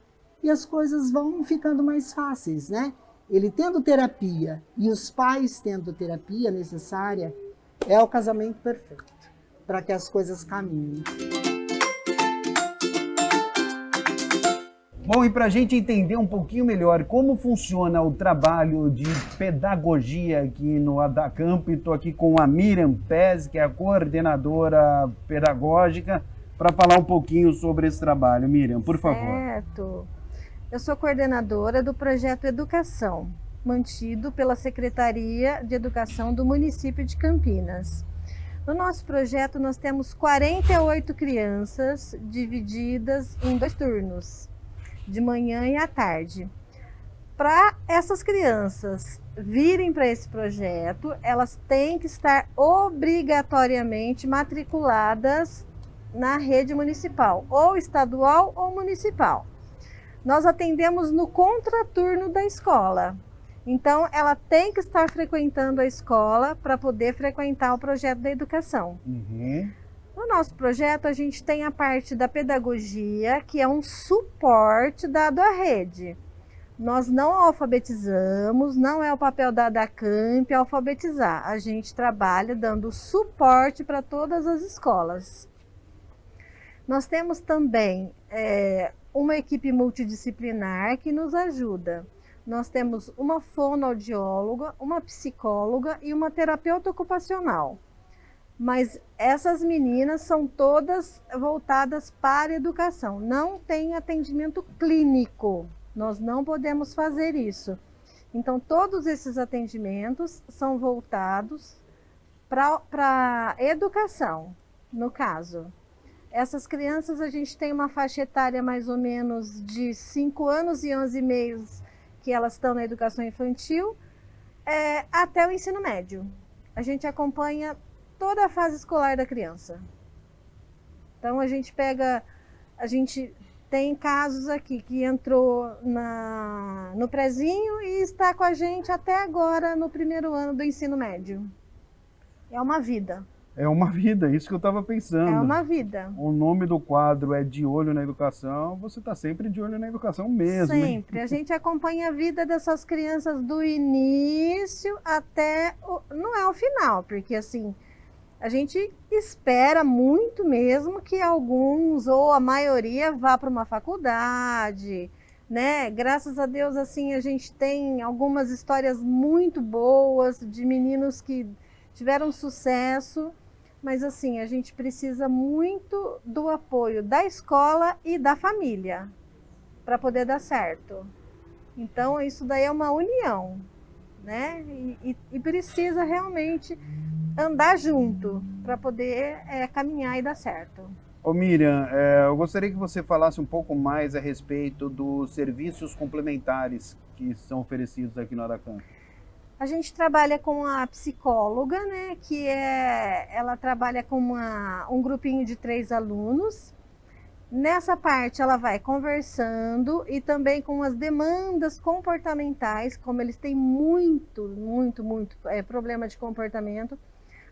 e as coisas vão ficando mais fáceis, né? Ele tendo terapia e os pais tendo terapia necessária, é o casamento perfeito para que as coisas caminhem. Bom, e para a gente entender um pouquinho melhor como funciona o trabalho de pedagogia aqui no ADACamp, estou aqui com a Miriam Pez, que é a coordenadora pedagógica, para falar um pouquinho sobre esse trabalho. Miriam, por favor. Certo. Eu sou coordenadora do projeto Educação, mantido pela Secretaria de Educação do município de Campinas. No nosso projeto, nós temos 48 crianças divididas em 2 turnos, de manhã e à tarde. Para essas crianças virem para esse projeto, elas têm que estar obrigatoriamente matriculadas na rede municipal, ou estadual ou municipal. Nós atendemos no contraturno da escola. Então, ela tem que estar frequentando a escola para poder frequentar o projeto da educação. Uhum. No nosso projeto, a gente tem a parte da pedagogia, que é um suporte dado à rede. Nós não alfabetizamos, não é o papel da ADACamp alfabetizar. A gente trabalha dando suporte para todas as escolas. Nós temos também uma equipe multidisciplinar que nos ajuda. Nós temos uma fonoaudióloga, uma psicóloga e uma terapeuta ocupacional. Mas essas meninas são todas voltadas para a educação. Não tem atendimento clínico. Nós não podemos fazer isso. Então, todos esses atendimentos são voltados para a educação, no caso. Essas crianças, a gente tem uma faixa etária mais ou menos de 5 anos e 11 meses que elas estão na educação infantil, até o ensino médio. A gente acompanha toda a fase escolar da criança. Então, a gente tem casos aqui que entrou no prezinho e está com a gente até agora no 1º ano do ensino médio. É uma vida. É uma vida, isso que eu estava pensando. É uma vida. O nome do quadro é De Olho na Educação, você está sempre de olho na educação mesmo. Sempre. A gente acompanha a vida dessas crianças do início até, não é o final, porque assim, a gente espera muito mesmo que alguns ou a maioria vá para uma faculdade, né? Graças a Deus, assim, a gente tem algumas histórias muito boas de meninos que tiveram sucesso, mas assim, a gente precisa muito do apoio da escola e da família para poder dar certo. Então, isso daí é uma união, né? E precisa realmente andar junto para poder caminhar e dar certo. Ô Miriam, eu gostaria que você falasse um pouco mais a respeito dos serviços complementares que são oferecidos aqui no ADACamp. A gente trabalha com a psicóloga, né, ela trabalha com um grupinho de 3 alunos Nessa parte ela vai conversando e também com as demandas comportamentais, como eles têm muito problema de comportamento,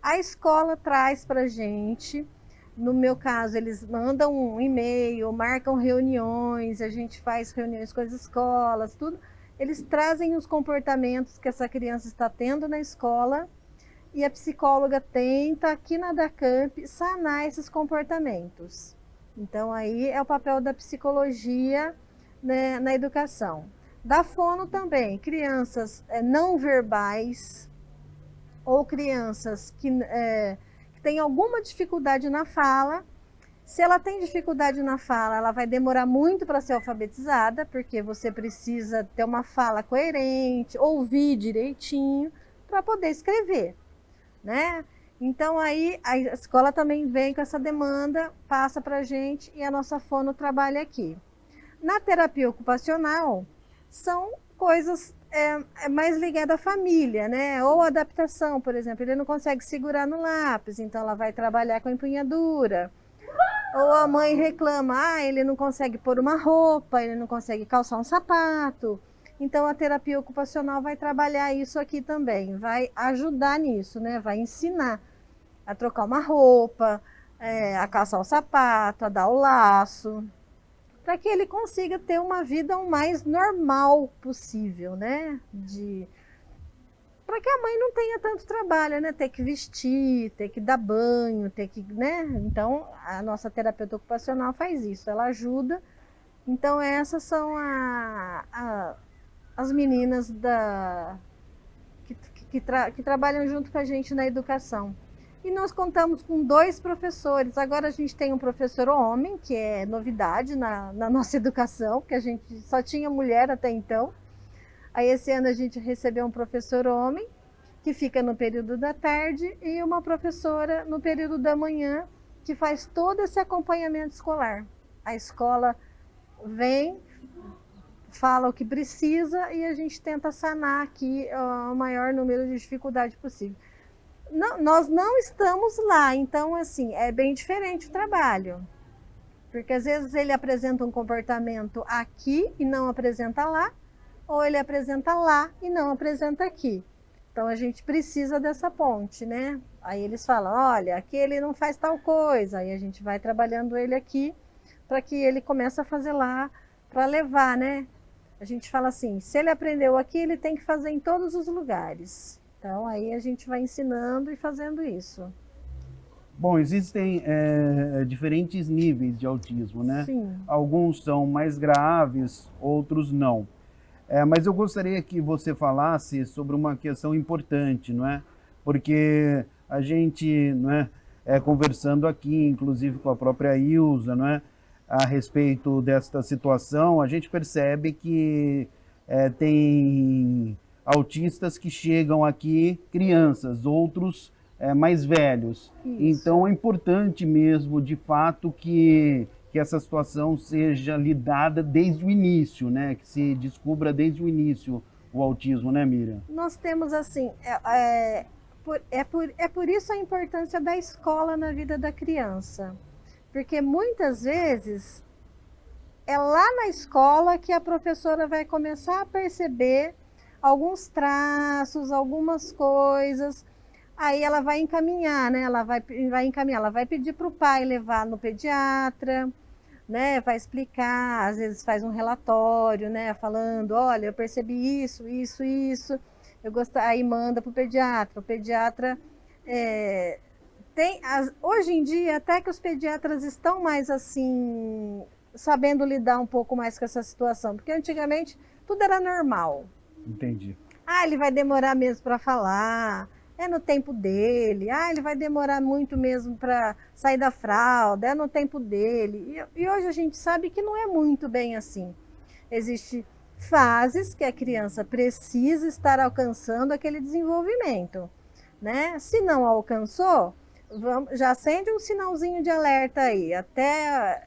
a escola traz para gente. No meu caso, eles mandam um e-mail, marcam reuniões, a gente faz reuniões com as escolas, tudo. Eles trazem os comportamentos que essa criança está tendo na escola e a psicóloga tenta, aqui na DACAMP, sanar esses comportamentos. Então, aí é o papel da psicologia, né, na educação. Da fono também, crianças não verbais ou crianças que têm alguma dificuldade na fala. Se ela tem dificuldade na fala, ela vai demorar muito para ser alfabetizada, porque você precisa ter uma fala coerente, ouvir direitinho para poder escrever, né? Então aí a escola também vem com essa demanda, passa para a gente e a nossa fono trabalha aqui. Na terapia ocupacional, são coisas mais ligadas à família, né? Ou adaptação, por exemplo, ele não consegue segurar no lápis, então ela vai trabalhar com a empunhadura. Ou a mãe reclama, ele não consegue pôr uma roupa, ele não consegue calçar um sapato. Então a terapia ocupacional vai trabalhar isso aqui também, vai ajudar nisso, né? Vai ensinar a trocar uma roupa, a calçar o sapato, a dar o laço, para que ele consiga ter uma vida o mais normal possível, né? Para que a mãe não tenha tanto trabalho, né? Ter que vestir, ter que dar banho, ter que, né? Então a nossa terapeuta ocupacional faz isso, ela ajuda. Então essas são as meninas que trabalham junto com a gente na educação. E nós contamos com 2 professores. Agora a gente tem um professor homem, que é novidade na nossa educação, porque a gente só tinha mulher até então. Aí esse ano a gente recebeu um professor homem, que fica no período da tarde, e uma professora no período da manhã, que faz todo esse acompanhamento escolar. A escola vem, fala o que precisa e a gente tenta sanar aqui o maior número de dificuldade possível. Não, nós não estamos lá, então assim, é bem diferente o trabalho. Porque às vezes ele apresenta um comportamento aqui e não apresenta lá, ou ele apresenta lá e não apresenta aqui. Então a gente precisa dessa ponte, né? Aí eles falam, olha, aqui ele não faz tal coisa, aí a gente vai trabalhando ele aqui para que ele comece a fazer lá, para levar, né? A gente fala assim, se ele aprendeu aqui, ele tem que fazer em todos os lugares. Então aí a gente vai ensinando e fazendo isso. Bom, existem diferentes níveis de autismo, né? Sim. Alguns são mais graves, outros não. Mas eu gostaria que você falasse sobre uma questão importante, não é? Porque a gente, não é, conversando aqui, inclusive com a própria Ilza, não é, a respeito desta situação, a gente percebe que tem autistas que chegam aqui crianças, outros mais velhos. Isso. Então é importante mesmo, de fato, que essa situação seja lidada desde o início, né? Que se descubra desde o início o autismo, né, Miriam? Nós temos assim, por isso a importância da escola na vida da criança. Porque muitas vezes é lá na escola que a professora vai começar a perceber alguns traços, algumas coisas. Aí ela vai encaminhar, né? Ela vai encaminhar, ela vai pedir para o pai levar no pediatra, né? Vai explicar, às vezes faz um relatório, né? Falando, olha, eu percebi isso, isso, isso. Aí manda para o pediatra. O pediatra hoje em dia até que os pediatras estão mais assim, sabendo lidar um pouco mais com essa situação, porque antigamente tudo era normal. Entendi. Ele vai demorar mesmo para falar. É no tempo dele, ele vai demorar muito mesmo para sair da fralda, é no tempo dele. E hoje a gente sabe que não é muito bem assim. Existem fases que a criança precisa estar alcançando aquele desenvolvimento, né? Se não alcançou, já acende um sinalzinho de alerta aí, até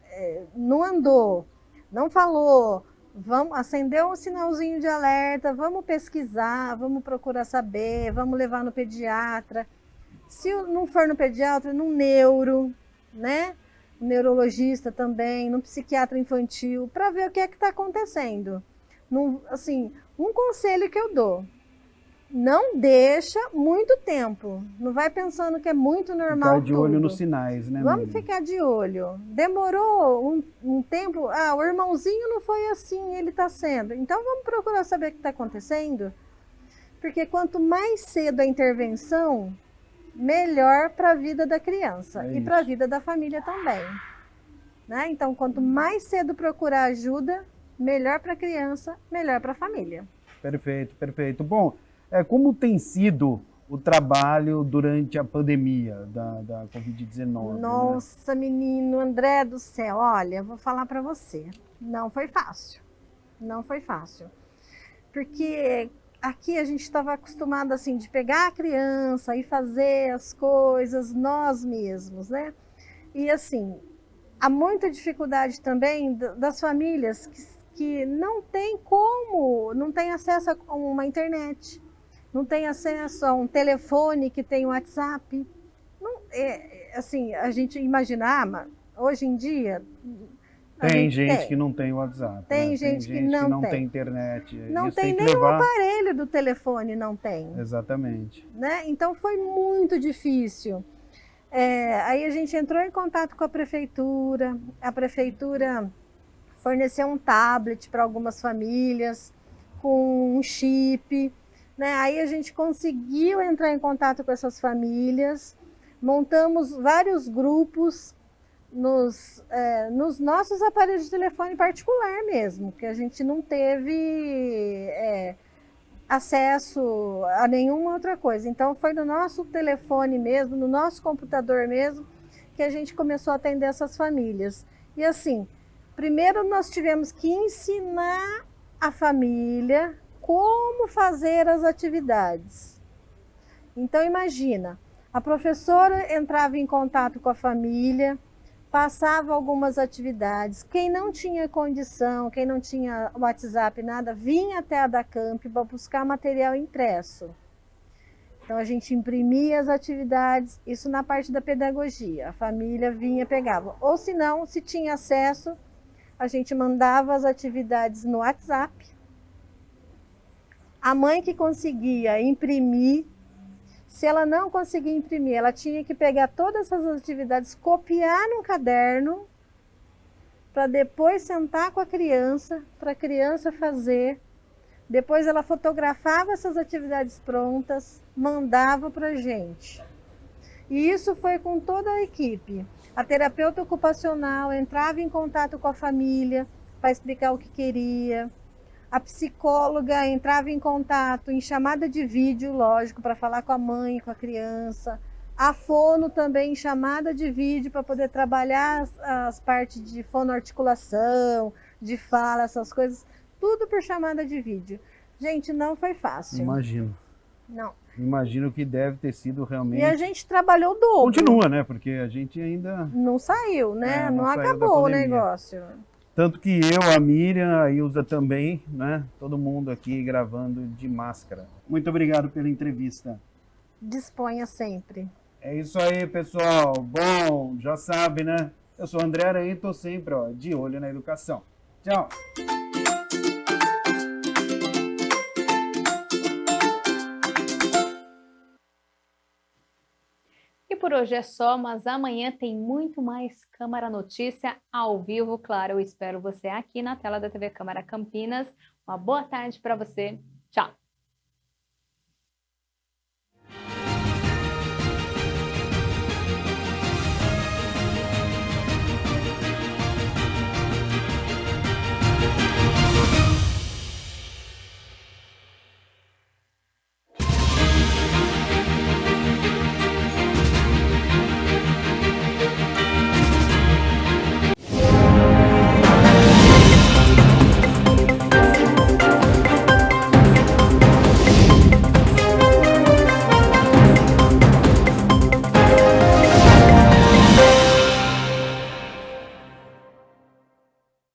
não andou, não falou, vamos acender um sinalzinho de alerta, vamos pesquisar, vamos procurar saber, vamos levar no pediatra. Se não for no pediatra, no neuro, né? no neurologista também, no psiquiatra infantil, para ver o que é que está acontecendo. Assim, um conselho que eu dou: não deixa muito tempo. Não vai pensando que é muito normal. Ficar de olho nos sinais, né? Vamos ficar de olho. Demorou um tempo. O irmãozinho não foi assim, ele está sendo. Então vamos procurar saber o que está acontecendo. Porque quanto mais cedo a intervenção, melhor para a vida da criança e para a vida da família também. Né? Então, quanto mais cedo procurar ajuda, melhor para a criança, melhor para a família. Perfeito, perfeito. Bom, como tem sido o trabalho durante a pandemia da Covid-19? Nossa, né? Menino, André do céu, olha, vou falar para você, não foi fácil, não foi fácil. Porque aqui a gente estava acostumado assim, de pegar a criança e fazer as coisas nós mesmos, né? E assim, há muita dificuldade também das famílias que não tem como, não tem acesso a uma internet, não tem acesso a um telefone que tem WhatsApp. Não, assim, a gente imaginar, hoje em dia... Tem gente que não tem WhatsApp. Tem gente que não tem internet. Não tem nem o aparelho do telefone, não tem. Exatamente. Né? Então foi muito difícil. Aí a gente entrou em contato com a prefeitura forneceu um tablet para algumas famílias, com um chip. Né? Aí a gente conseguiu entrar em contato com essas famílias, montamos vários grupos nos nossos aparelhos de telefone particular mesmo, que a gente não teve acesso a nenhuma outra coisa. Então foi no nosso telefone mesmo, no nosso computador mesmo, que a gente começou a atender essas famílias. E assim, primeiro nós tivemos que ensinar a família como fazer as atividades. Então imagina, a professora entrava em contato com a família, passava algumas atividades. Quem não tinha condição, quem não tinha WhatsApp, nada, vinha até a Dacamp para buscar material impresso. Então a gente imprimia as atividades, isso na parte da pedagogia. A família vinha, pegava. Ou se não, se tinha acesso, a gente mandava as atividades no WhatsApp. A mãe que conseguia imprimir, se ela não conseguia imprimir, ela tinha que pegar todas essas atividades, copiar num caderno, para depois sentar com a criança, para a criança fazer. Depois ela fotografava essas atividades prontas, mandava para a gente. E isso foi com toda a equipe. A terapeuta ocupacional entrava em contato com a família para explicar o que queria. A psicóloga entrava em contato em chamada de vídeo, lógico, para falar com a mãe, com a criança. A fono também em chamada de vídeo para poder trabalhar as partes de fonoarticulação, de fala, essas coisas. Tudo por chamada de vídeo. Gente, não foi fácil. Imagino. Não. Imagino que deve ter sido realmente... E a gente trabalhou dobro. Continua, né? Porque a gente ainda... Não saiu, né? Não acabou o negócio. Tanto que eu, a Miriam, a Ilza também, né? Todo mundo aqui gravando de máscara. Muito obrigado pela entrevista. Disponha sempre. É isso aí, pessoal. Bom, já sabe, né? Eu sou o André Aranha e tô sempre de olho na educação. Tchau. E por hoje é só, mas amanhã tem muito mais Câmara Notícia ao vivo, claro. Eu espero você aqui na tela da TV Câmara Campinas. Uma boa tarde para você. Tchau.